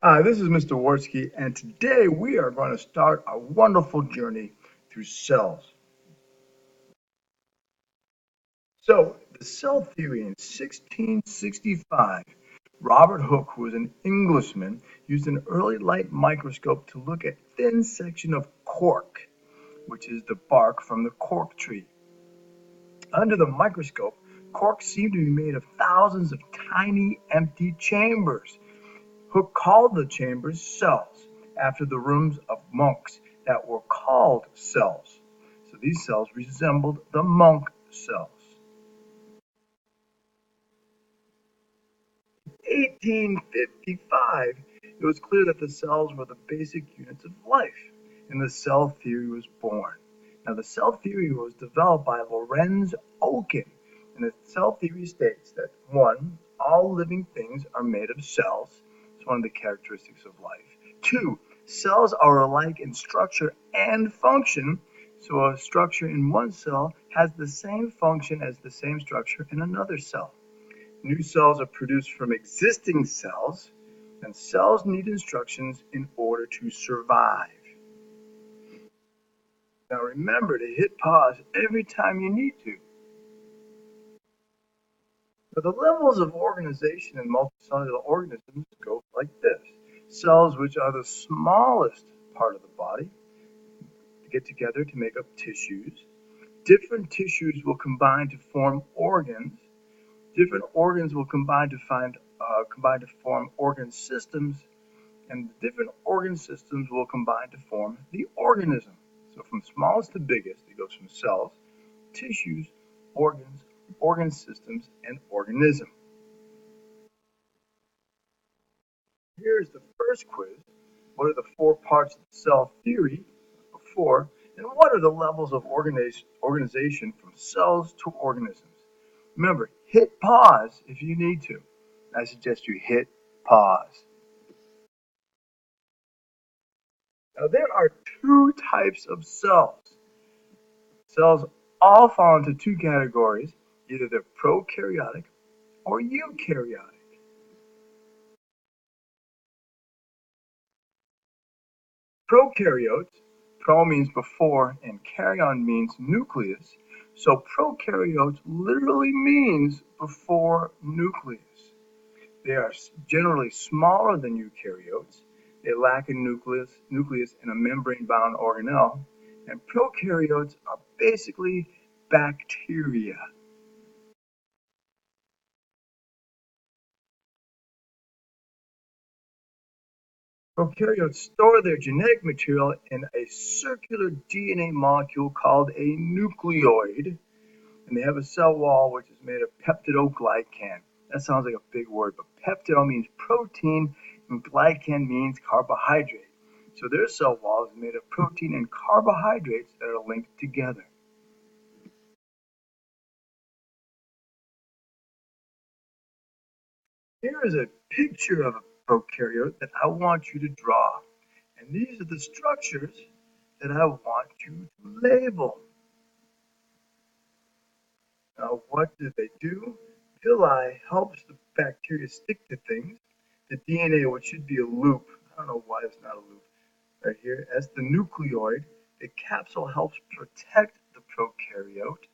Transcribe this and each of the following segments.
Hi, this is Mr. Worski, and today we are going to start a wonderful journey through cells. So, the cell theory in 1665, Robert Hooke, who was an Englishman, used an early light microscope to look at thin section of cork, which is the bark from the cork tree. Under the microscope, cork seemed to be made of thousands of tiny empty chambers. Hooke called the chambers cells, after the rooms of monks that were called cells. So these cells resembled the monk cells. 1855, it was clear that the cells were the basic units of life, and the cell theory was born. Now, the cell theory was developed by Lorenz Oken, and the cell theory states that one, all living things are made of cells. It's one of the characteristics of life. Two, cells are alike in structure and function, so a structure in one cell has the same function as the same structure in another cell. New cells are produced from existing cells, and cells need instructions in order to survive. Now remember to hit pause every time you need to. Now, the levels of organization in multicellular organisms go like this. Cells, which are the smallest part of the body, get together to make up tissues. Different tissues will combine to form organs. Different organs will combine to form organ systems, and the different organ systems will combine to form the organism. So from smallest to biggest, it goes from cells, tissues, organs, organ systems, and organism. Here's the first quiz. What are the four parts of cell theory? Four. And what are the levels of organization from cells to organisms? Remember, hit pause if you need to. I suggest you hit pause. Now, there are two types of cells. Cells all fall into two categories. Either they're prokaryotic or eukaryotic. Prokaryotes, pro means before and karyon means nucleus. So prokaryotes literally means before nucleus. They are generally smaller than eukaryotes. They lack a nucleus and a membrane-bound organelle. And prokaryotes are basically bacteria. Prokaryotes store their genetic material in a circular DNA molecule called a nucleoid, and they have a cell wall which is made of peptidoglycan. That sounds like a big word, but peptido means protein and glycan means carbohydrate. So their cell wall is made of protein and carbohydrates that are linked together. Here is a picture of a prokaryote that I want you to draw. And these are the structures that I want you to label. Now, what do they do? Pili helps the bacteria stick to things. The DNA, which should be a loop, I don't know why it's not a loop, right here, as the nucleoid. The capsule helps protect the prokaryote.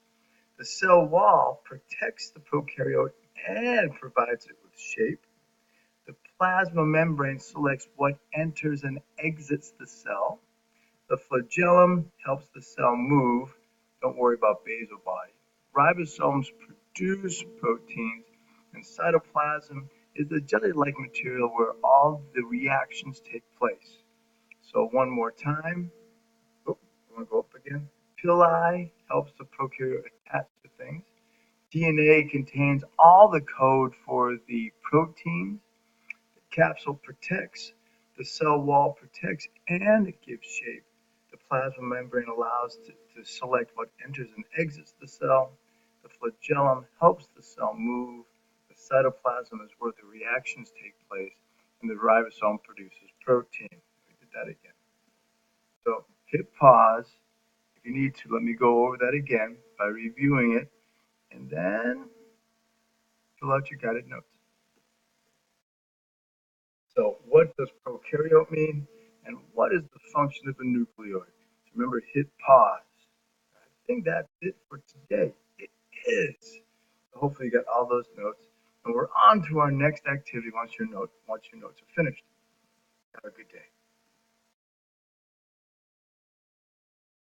The cell wall protects the prokaryote and provides it with shape. The plasma membrane selects what enters and exits the cell. The flagellum helps the cell move. Don't worry about basal body. Ribosomes produce proteins, and cytoplasm is the jelly-like material where all the reactions take place. So one more time. Oh, I want to go up again. Pili helps the prokaryote attach to things. DNA contains all the code for the proteins. The capsule protects. The cell wall protects and it gives shape. The plasma membrane allows to select what enters and exits the cell. The flagellum helps the cell move. The cytoplasm is where the reactions take place. And the ribosome produces protein. We did that again. So hit pause. If you need to, let me go over that again by reviewing it. And then fill out your guided notes. So what does prokaryote mean? And what is the function of a nucleoid? So remember, hit pause. I think that's it for today. It is. So hopefully you got all those notes. And we're on to our next activity once your notes are finished. Have a good day.